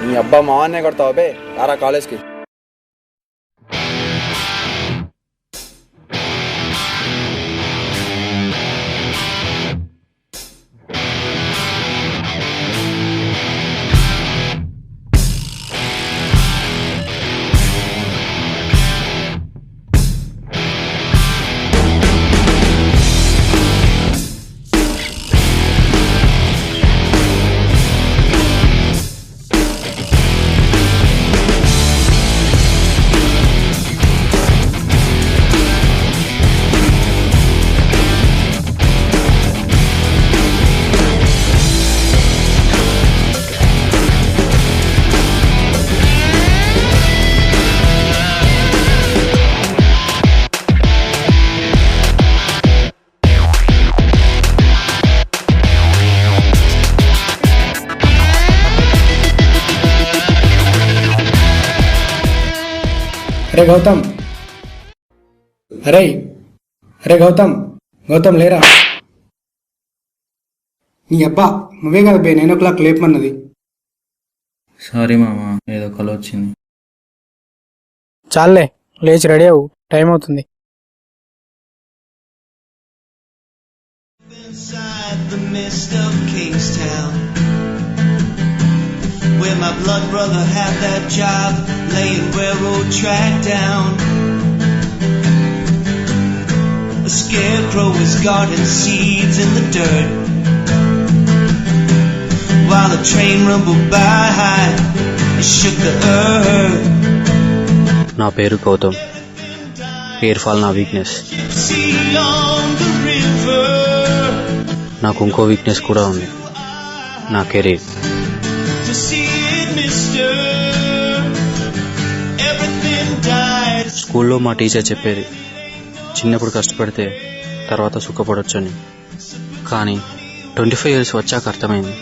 నీ అబ్బా మావాన్నే కొడతావు బే రారా కాలేజ్కి. అరే గౌతమ్, అరే అరే గౌతమ్, గౌతమ్ లేరా? నీ అబ్బా నువ్వే కదా బే 9 o'clock లేపమన్నది. సారీ మామ, ఏదో కల వచ్చింది. చాలే లేచి రెడీ అవ్వు, టైం అవుతుంది. Inside the mist of Kingstown, where my blood brother had that job, laying railroad track down. A scarecrow was guarding seeds in the dirt, while a train rumbled by and shook the earth. నా పేరు Gautam. Hair fall నా weakness. See on the river, నాకు ఇంకో weakness కూడా ఉంది, నా career. to see it, mister, everything died. స్కూల్లో మా టీచర్ చెప్పేది, చిన్నప్పుడు కష్టపడితే తర్వాత సుఖపడొచ్చని. కానీ 25 years వచ్చాక అర్థమైంది,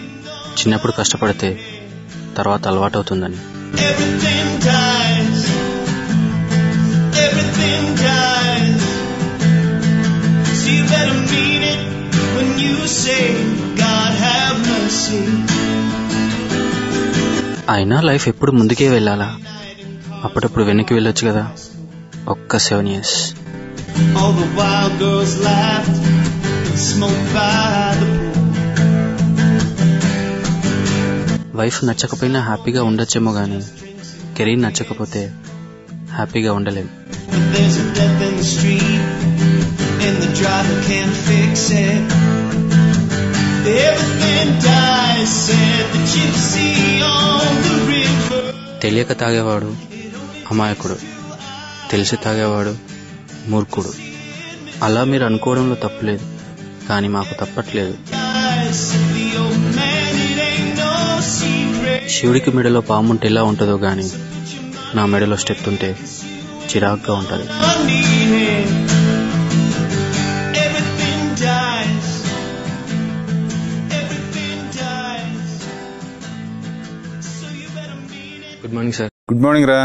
చిన్నప్పుడు కష్టపడితే తర్వాత అలవాటవుతుందని. Everything dies, everything dies. So you better mean it when you say, God have mercy. అయినా లైఫ్ ఎప్పుడు ముందుకే వెళ్ళాలా? అప్పుడప్పుడు వెనక్కి వెళ్ళొచ్చు కదా, ఒక్క 7 years. All the wild girls laughed and smoked by the pool. Wife నచ్చకపోయినా హ్యాపీగా ఉండొచ్చేమో కానీ కెరీర్ నచ్చకపోతే హ్యాపీగా ఉండలేం. But there's a death in the street and the driver can't fix it. Everything dies, said the gypsy on the river. తెలియక తాగేవాడు అమాయకుడు, తెలిసి తాగేవాడు మూర్ఖుడు. అలా మీరు అనుకోవడంలో తప్పులేదు, కానీ మాకు తప్పట్లేదు. Dies, said the old man, it ain't no secret. శివుడికి మెడలో పాముంటే ఎలా ఉంటుందో కానీ నా మెడలో స్టెప్ ఉంటే చిరాగ్గా ఉంటుంది. Money, everything dies, everything dies. So you better mean it. Good morning sir. Good morning రా.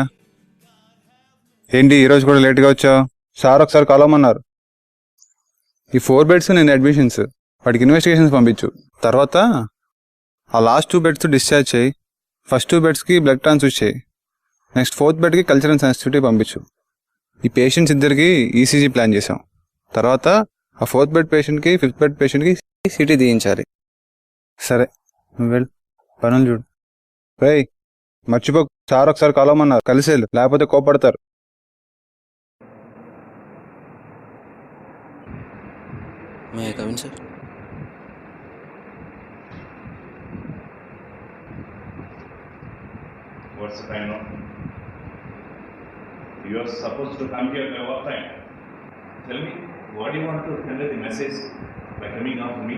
ఏంటి ఈరోజు కూడా లేట్గా వచ్చావు? సార్ ఒకసారి కలవమన్నారు. ఈ 4 beds నేను అడ్మిషన్స్, వాటికి ఇన్వెస్టిగేషన్స్ పంపించు. తర్వాత ఆ లాస్ట్ 2 beds డిశ్చార్జ్ చేయి. ఫస్ట్ 2 bedsకి బ్లడ్ ట్రాన్స్ఫ్యూజ్ చేయి. నెక్స్ట్ 4th bedకి కల్చర్ అండ్ సెన్సిటివిటీ పంపించు. ఈ పేషెంట్స్ ఇద్దరికి ఈసీజీ ప్లాన్ చేసాం. తర్వాత ఆ 4th bed పేషెంట్కి 5th bed పేషెంట్కి సిటీ తీయించాలి. సరే నువ్వు వెళ్ళు, పనులు చూడు. రేయ్ మర్చిపోకు, సార్ ఒకసారి కలవమన్నారు, కలిసేళ్ళు, లేకపోతే కోపడతారు. May come in sir. What's the time now? You are supposed to come here by what time? Tell me, what do you want to convey the message by coming after me?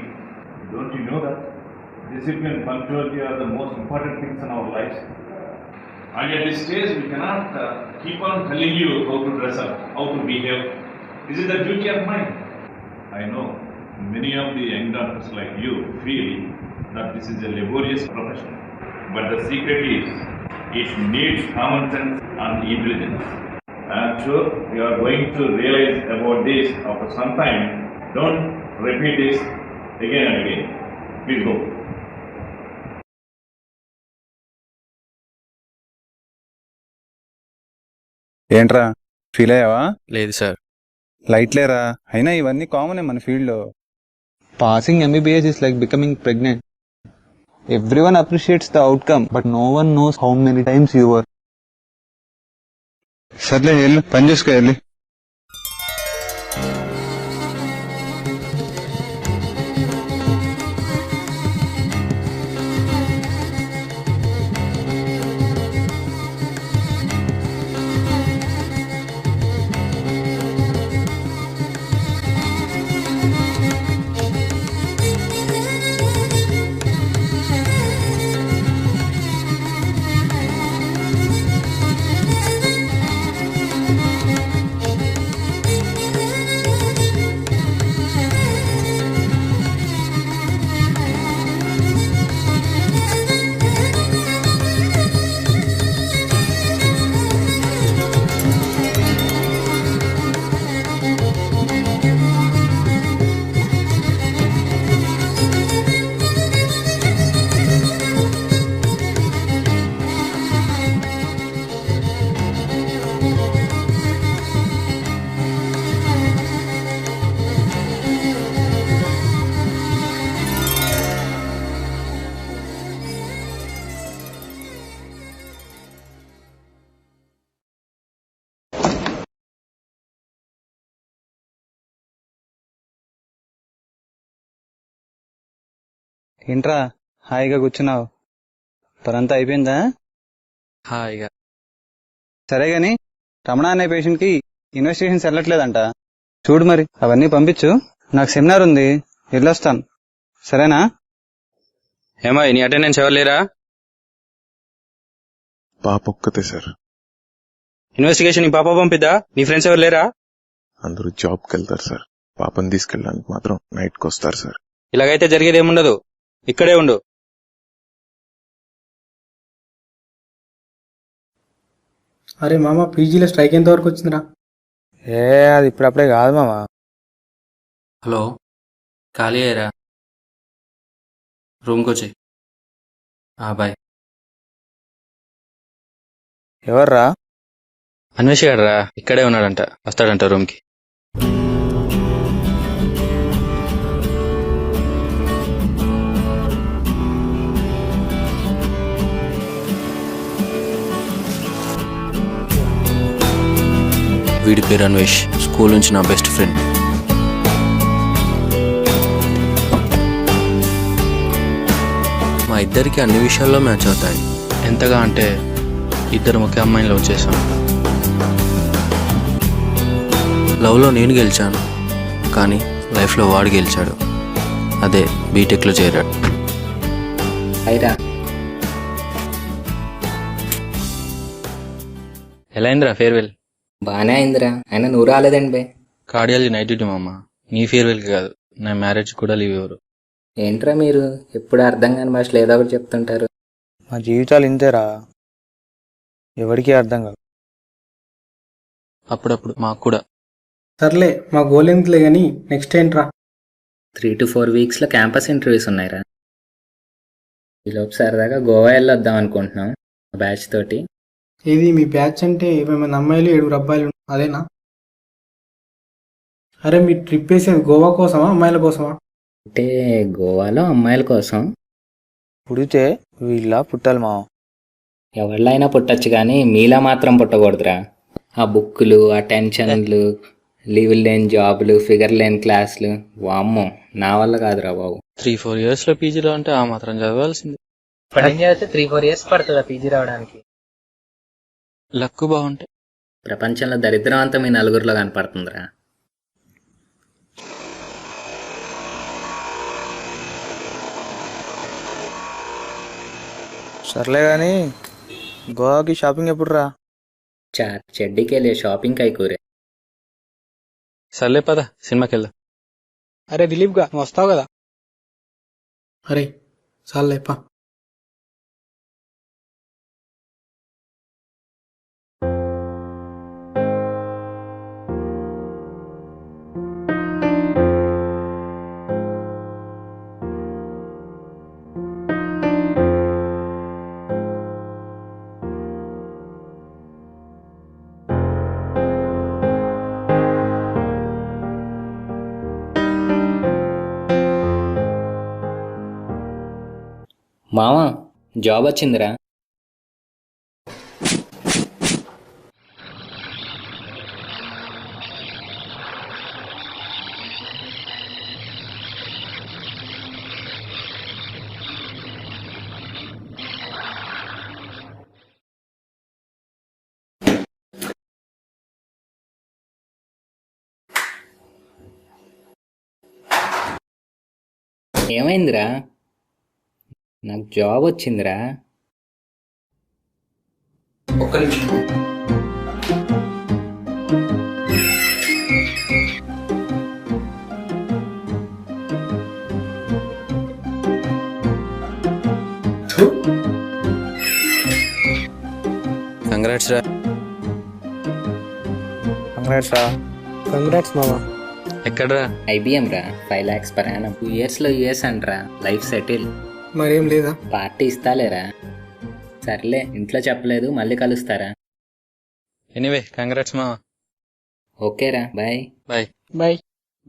Don't you know that discipline and punctuality are the most important things in our lives? And at this stage, we cannot keep on telling you how to dress up, how to behave. This is the duty of mine. I know many of the young doctors like you feel that this is a laborious profession. But the secret is, it needs common sense and intelligence. I am sure you are going to realize about this after some time. Don't repeat this again and again. Please go. ఏంట్రా feel అయ్యావా? లేదు sir. Light లేరా, అయినా ఇవన్నీ కామనే మన ఫీల్డ్లో. Passing MBBS is like becoming pregnant. Everyone appreciates the outcome but no one knows how many times you were. సర్లే వెళ్ళు, పని చేసుకో వెళ్ళి. ఏంట్రా హాయిగా కూర్చున్నావు? పరంతా అయిపోయిందా? హాయిగా. సరే గాని రమణ అనే పేషెంట్ కి ఇన్వెస్టిగేషన్స్ వెళ్ళట్లేదంట. చూడు మరి అవన్నీ పంపించు. నాకు సెమినార్ ఉంది, వెళ్ళొస్తాను. సరేనా? ఏమా నీ అటెండెన్స్ ఎవరు లేరా? పాప ఒక్కతే సార్. ఇన్వెస్టిగేషన్ నీ పాప పంపిద్దా? నీ ఫ్రెండ్స్ ఎవరు లేరా? అందరూ జాబ్కి వెళ్తారు సార్. పాపని తీసుకెళ్ళడానికి మాత్రం నైట్కి వస్తారు సార్. ఇలాగైతే జరిగేది ఏముండదు, ఇక్కడే ఉండు. అరే మామ, పీజీలో స్ట్రైక్ ఎంతవరకు వచ్చిందిరా? అది ఇప్పుడప్పుడే కాదు మామ. హలో, ఖాళీ అయ్యారా? రూమ్కి వచ్చి. బాయ్. ఎవర్రా? అన్వేష్ గాడరా, ఇక్కడే ఉన్నాడంట, వస్తాడంట రూమ్కి. వీడి పేరు అన్వేష్, స్కూల్ నుంచి నా బెస్ట్ ఫ్రెండ్. మా ఇద్దరికి అన్ని విషయాల్లో మ్యాచ్ అవుతాయి. ఎంతగా అంటే ఇద్దరు ఒకే అమ్మాయిని లవ్ చేశాం. లవ్లో నేను గెలిచాను, కానీ లైఫ్లో వాడు గెలిచాడు. అదే బీటెక్లో చేరాడు. అయిరా ఎలా అయిందిరా ఫేర్వెల్? బానే అయిందిరా, అయినా నువ్వు రాలేదండి బే. కార్డియాలజీ నైట్ డ్యూటీ మామ. నీ ఫేర్వెల్కి కాదు, నా మ్యారేజ్ కూడా లీవ్ ఇవ్వరు. ఏంట్రా మీరు ఎప్పుడు అర్థం కాని భాషలో ఏదో ఒకటి చెప్తుంటారు. మా జీవితాలు ఇంతేరా, ఎవరికీ అర్థం కాదు. అప్పుడప్పుడు మాకు కూడా. సర్లే, మా గోల్ ఎందుకులే కానీ నెక్స్ట్ ఏంట్రా? 3 to 4 వీక్స్లో క్యాంపస్ ఇంటర్వ్యూస్ ఉన్నాయిరా. ఈలోపు సరదాగా గోవా వెళ్ళొద్దాం అనుకుంటున్నాం బ్యాచ్ తోటి. ఏది మీ బ్యాచ్ అంటే 8 అమ్మాయిలు 7 అబ్బాయిలు అదేనా? అరే మీ ట్రిప్ వేసేది గోవా కోసమా అమ్మాయిల కోసమా? అంటే గోవాలో అమ్మాయిల కోసం. పుడితే వీళ్ళ పుట్టాలి మామ. ఎవరిలైనా పుట్టచ్చు కానీ మీలా మాత్రం పుట్టకూడదురా. ఆ బుక్కులు, ఆ టెన్షన్లు, లీవులు లేని జాబులు, ఫిగర్ లేని క్లాసులు, వామ్మో నా వల్ల కాదురా బాబు. 3-4 ఇయర్స్లో పీజీలో అంటే ఆ మాత్రం చదవాల్సింది. 3-4 years పడుతుందా పీజీ రావడానికి? లక్కు బాగుంటే. ప్రపంచంలో దరిద్రం అంతా మీ నలుగురిలో కనపడుతుందిరా. సర్లే కానీ గోవాకి షాపింగ్ ఎప్పుడు రా? చెడ్డీకి వెళ్ళే షాపింగ్ కైకూరే. సర్లే పద, సినిమాకి వెళ్దాం. అరే దిలీప్ గా, నువ్వు వస్తావు కదా? అరే చాలేపా. మామ జాబ్ వచ్చిందిరా. ఏమైందిరా? నాకు జాబ్ వచ్చిందిరా. ఒక్క నిమిషం. కంగ్రాట్స్ రా. కంగ్రాట్స్ రా. కంగ్రాట్స్ మామా. ఎక్కడ్రా? IBM రా. 5 lakhs per annum. 2 yearsలో US అంటరా. Life settle. మరేం లేదా? పార్టీ ఇస్తాలేరా? సర్లే, ఇంట్లో చెప్పలేదు, మళ్ళీ కలుస్తారా? ఎనీవే కంగ్రాట్స్ మావా. ఓకేరా, bye. Bye. Bye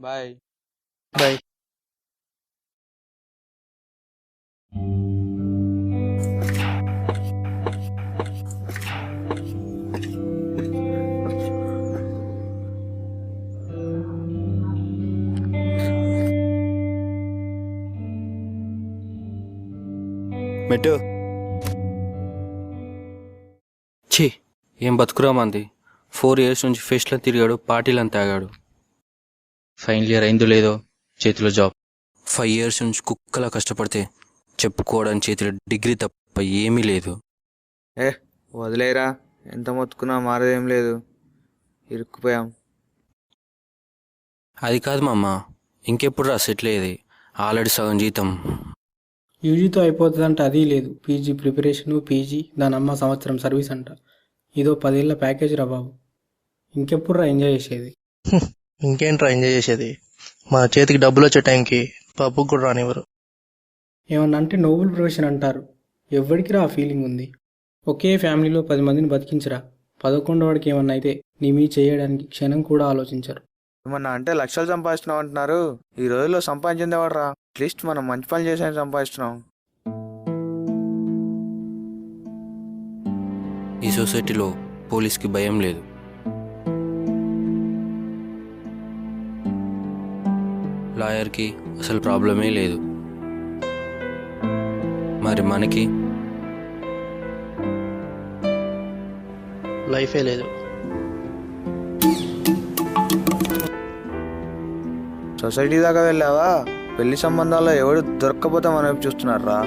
bye. Bye. మెట్టు. ఛీ, ఏం బతుకురా మంది. 4 years నుంచి ఫెస్ట్లో తిరిగాడు, పార్టీలను తాగాడు. ఫైనల్ ఇయర్ అయిందో లేదో చేతిలో జాబ్. 5 years నుంచి కుక్కలా కష్టపడితే చెప్పుకోవడానికి చేతిలో డిగ్రీ తప్ప ఏమీ లేదు. వదిలేరా, ఎంత మొత్తుకున్నా మారేదేం లేదు. ఇరుక్కుపోయాం. అది కాదు మామ, ఇంకెప్పుడు రా సెటిల్ అయ్యేది? ఆల్రెడీ సగం జీతం. యూజీతో అయిపోతుందంట, అది లేదు. పీజీ ప్రిపరేషను, పీజీ, దాని అమ్మ సంవత్సరం సర్వీస్ అంట. ఇదో 10 ఏళ్ళ ప్యాకేజ్ రా బాబు. ఇంకెప్పుడు రా ఎంజాయ్ చేసేది? ఇంకేంట్రా ఎంజాయ్ చేసేది? మన చేతికి డబ్బులు వచ్చే టైంకి పప్పుకు కూడా రానివ్వరు. ఏమన్నా అంటే నోబెల్ ప్రొఫెషన్ అంటారు. ఎవరికి రా ఆ ఫీలింగ్ ఉంది? ఒకే ఫ్యామిలీలో 10 మందిని బతికించరా. 11వ వాడికి ఏమన్నా అయితే నీ మీ చేయడానికి క్షణం కూడా ఆలోచించరు. ఏమన్నా అంటే లక్షలు సంపాదిస్తున్నావు అంటున్నారు. ఈ రోజుల్లో సంపాదించేవాడు రా. అట్లీస్ట్ మనం మంచి పని చేసాను సంపాదిస్తున్నాం. ఈ సొసైటీలో పోలీస్కి భయం లేదు. లాయర్కి అసలు ప్రాబ్లమే లేదు. మరి మనకి లైఫే లేదు. సొసైటీ దాకా వెళ్ళావా? పెళ్లి సంబంధాల్లో ఎవడు దొరక్కపోతే మన వైపు చూస్తున్నారు రా.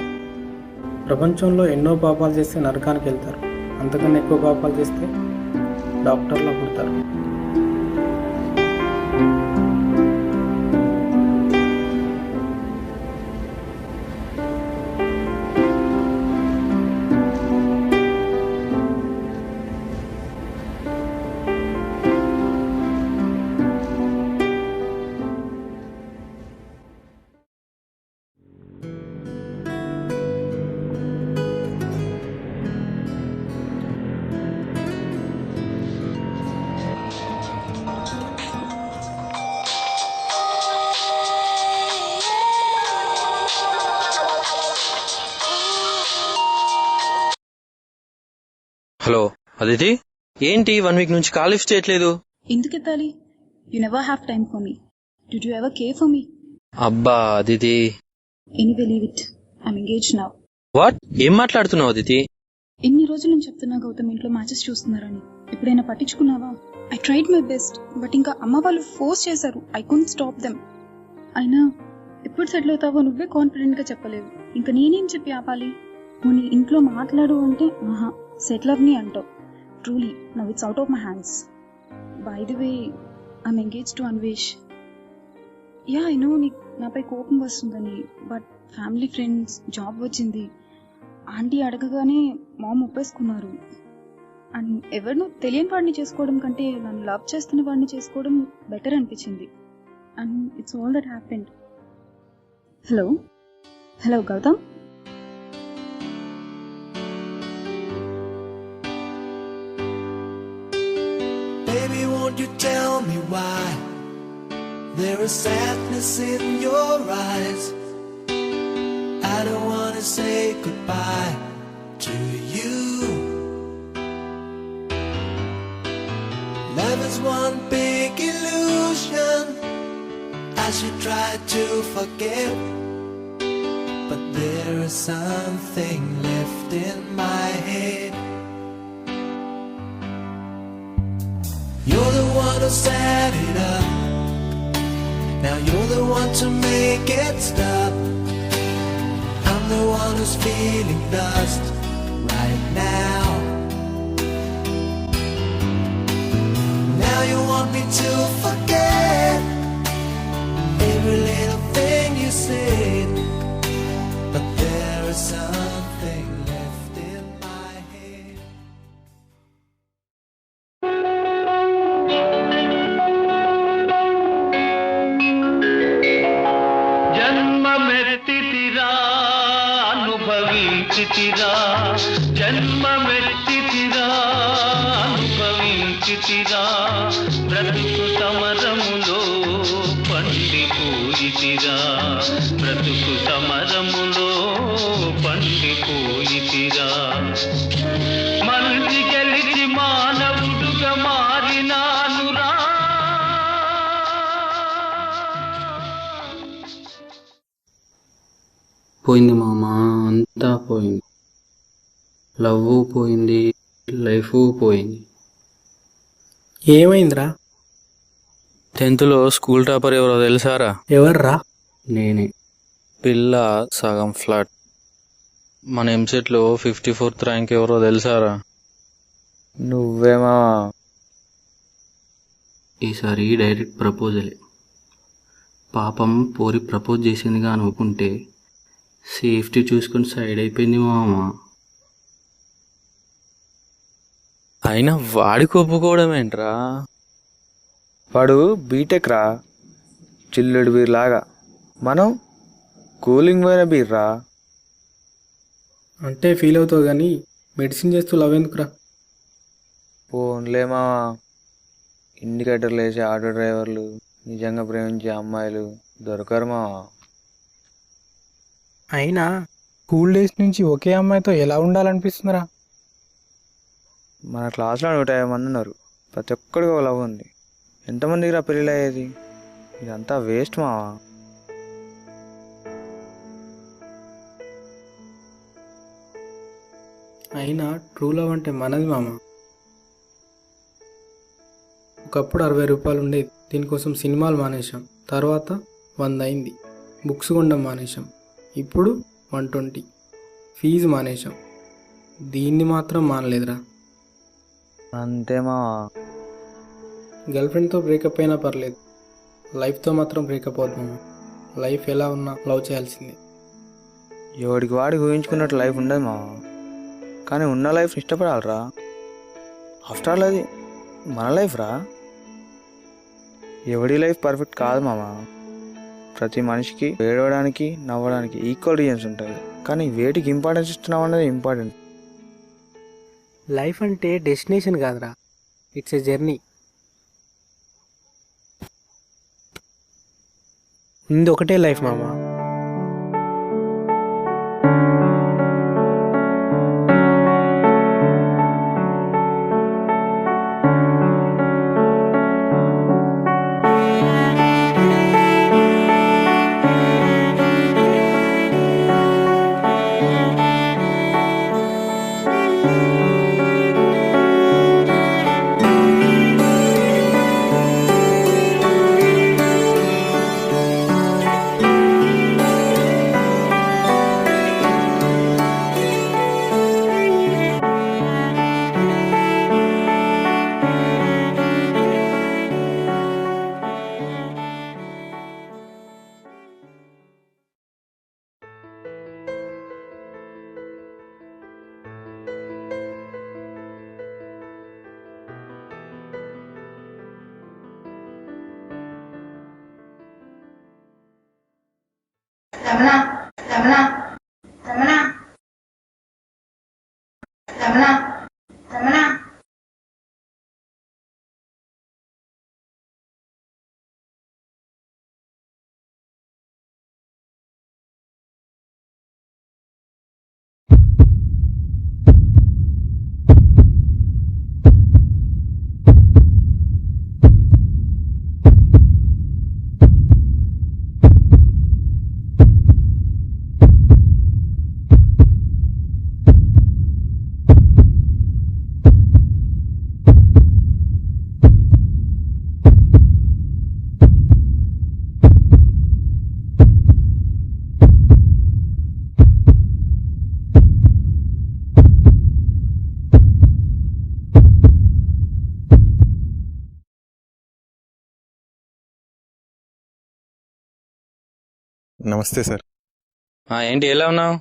ప్రపంచంలో ఎన్నో పాపాలు చేస్తే నరకానికి వెళ్తారు. అంతకన్నా ఎక్కువ పాపాలు చేస్తే డాక్టర్లా పుడతారు. హలో అదితి, ఏంటి 1 week నుంచి కాల్ లిఫ్ట్ చేయట్లేదు? ఎందుకు ఎత్తాలి? You never have time for me. Did you ever care for me? అబ్బా Aditi. Anyway leave it. I'm engaged now. What? ఏం మాట్లాడుతున్నావు అదితి? ఎన్ని రోజుల నుంచి చెప్తున్నా గౌతమ్ ఇంట్లో మ్యాచెస్ చూస్తున్నారని. ఎప్పుడైనా పట్టించుకున్నావా? I tried my best, but ఇంకా అమ్మ వాళ్ళు ఫోర్స్ చేశారు. I couldn't stop them. అయినా ఎప్పుడు సెటిల్ అవుతావో నువ్వే కాన్ఫిడెంట్ గా చెప్పలేవు. ఇంకా నేనేం చెప్పి ఆపాలి? నువ్వు నీ ఇంట్లో మాట్లాడు అంటే ఆహా సెటిల్ అవ్వని అంటావు. Truly now it's out of my hands. By the way I'm engaged to Anvesh. Yeah I know నీకు నాపై కోపం వస్తుందని, బట్ ఫ్యామిలీ ఫ్రెండ్స్, జాబ్ వచ్చింది, ఆంటీ అడగగానే మామ్ ఒప్పేసుకున్నారు. అండ్ ఎవరినో తెలియని వాడిని చేసుకోవడం కంటే నన్ను లవ్ చేస్తున్న వాడిని చేసుకోవడం బెటర్ అనిపించింది. And it's all that happened. Hello hello Gautam. Baby, won't you tell me why there is sadness in your eyes? I don't wanna wanna say goodbye to you. Love is one big illusion as you try to forget, but there is something left in my head. You're the one who set it up, now you're the one to make it stop. I'm the one who's feeling lost right now. Now you want me to forget every little thing you said, but there is something left in my head. జన్మమెత్తితిరా అనుభవించితిరా, జన్మమెత్తితిరా అనుభవించితిరా, బ్రతుకు సమరములో పండిపోయితిరా, బ్రతుకు సమరములో పండిపోయితిరా. మనిషి గెలిచి మానవుడుగా మారినానురా. పోయింది మామ, అంతా పోయింది. Love పోయింది, life పోయింది. ఏమైందిరా? 10th స్కూల్ టాపర్ ఎవరో తెలుసారా? ఎవర్రా? నేనే. పిల్ల సగం ఫ్లాట్. మన ఎంసెట్లో 54th ర్యాంక్ ఎవరో తెలుసారా? నువ్వేమా? ఈసారి డైరెక్ట్ ప్రపోజలే. పాపం పోరి ప్రపోజ్ చేసిందిగా అనుకుంటే సేఫ్టీ చూసుకొని సైడ్ అయిపోయింది మామ. అయినా వాడికి ఒప్పుకోవడం ఏంట్రా? వాడు బీటెక్ రా, చిల్లుడు బీర్ లాగా. మనం కూలింగ్ పోయిన బీర్ రా. అంటే ఫీల్ అవుతావు కానీ మెడిసిన్ చేస్తూ లవ్ ఎందుకురా? ఫోన్లేమా, ఇండికేటర్లు వేసే ఆటో డ్రైవర్లు, నిజంగా ప్రేమించే అమ్మాయిలు దొరకరు మావా. అయినా స్కూల్ డేస్ నుంచి ఒకే అమ్మాయితో ఎలా ఉండాలనిపిస్తుందిరా? మన క్లాస్లో 150 మంది ఉన్నారు, ప్రతి ఒక్కడికి ఒక లవ్ ఉంది. ఎంతమందికి రా పెళ్ళి అయ్యేది? ఇదంతా వేస్ట్ మావా. అయినా ట్రూ లవ్ అంటే మనది మామ. ఒకప్పుడు 60 రూపాయలు ఉండేది, దీనికోసం సినిమాలు మానేశాం. తర్వాత 100 అయింది, బుక్స్ కొనడం మానేశాం. ఇప్పుడు 120. ఫీజు మానేశాం, దీన్ని మాత్రం మానలేదురా. అంతే మావా. గర్ల్ ఫ్రెండ్తో బ్రేకప్ అయినా పర్లేదు, లైఫ్తో మాత్రం బ్రేకప్ అవుతున్నాము. లైఫ్ ఎలా ఉన్నా లవ్ చేయాల్సిందే. ఎవడికి వాడికి ఊహించుకున్నట్టు లైఫ్ ఉండదు మావా, కానీ ఉన్న లైఫ్ని ఇష్టపడాలరా. ఆఫ్టర్ ఆల్ అది మన లైఫ్ రా. ఎవడి లైఫ్ పర్ఫెక్ట్ కాదు మామ. ప్రతి మనిషికి ఏడవడానికి నవ్వడానికి ఈక్వల్ రీజన్స్ ఉంటాయి, కానీ వేటికి ఇంపార్టెన్స్ ఇస్తున్నావు అన్నది ఇంపార్టెంట్. లైఫ్ అంటే డెస్టినేషన్ కాదురా, ఇట్స్ ఎ జర్నీ. ఇది ఒకటే లైఫ్ మామ. నమస్తే సార్. ఏంటి ఎలా ఉన్నావు?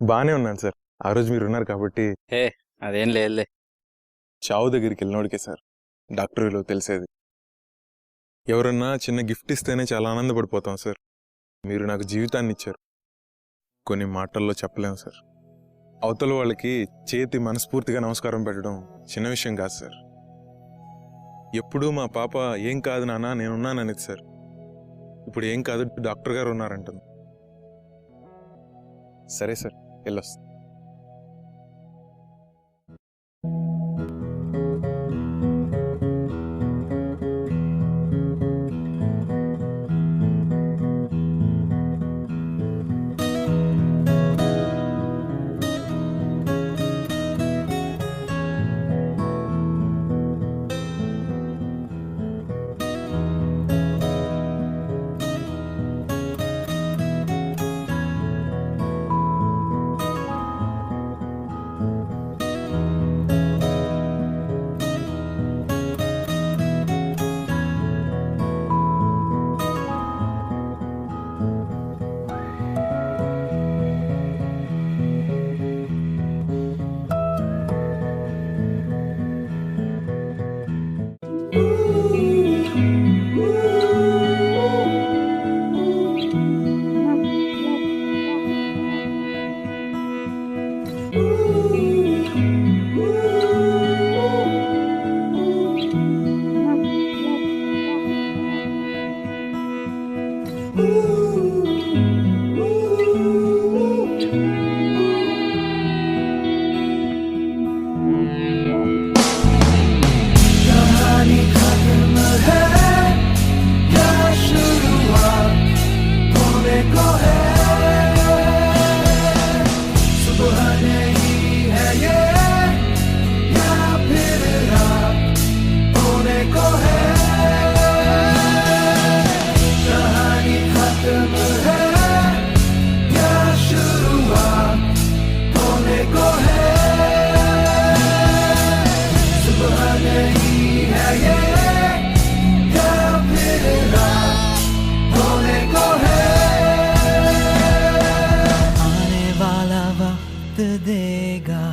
బాగానే ఉన్నాను సార్. ఆ రోజు మీరు ఉన్నారు కాబట్టి. అదేం లేదులే. చావు దగ్గరికి వెళ్ళినోడికే సార్ డాక్టర్ విలువ తెలిసేది. ఎవరన్నా చిన్న గిఫ్ట్ ఇస్తేనే చాలా ఆనందపడిపోతాం సార్. మీరు నాకు జీవితాన్ని ఇచ్చారు. కొన్ని మాటల్లో చెప్పలేము సార్. అవతల వాళ్ళకి చేతి మనస్ఫూర్తిగా నమస్కారం పెట్టడం చిన్న విషయం కాదు సార్. ఎప్పుడూ మా పాప ఏం కాదు నాన్న నేనున్నాననేది సార్. ఇప్పుడు ఏం కాదు డాక్టర్ గారు ఉన్నారంటుంది. సరే సార్, వెళ్ళొస్తా. आने वाला वक्त देगा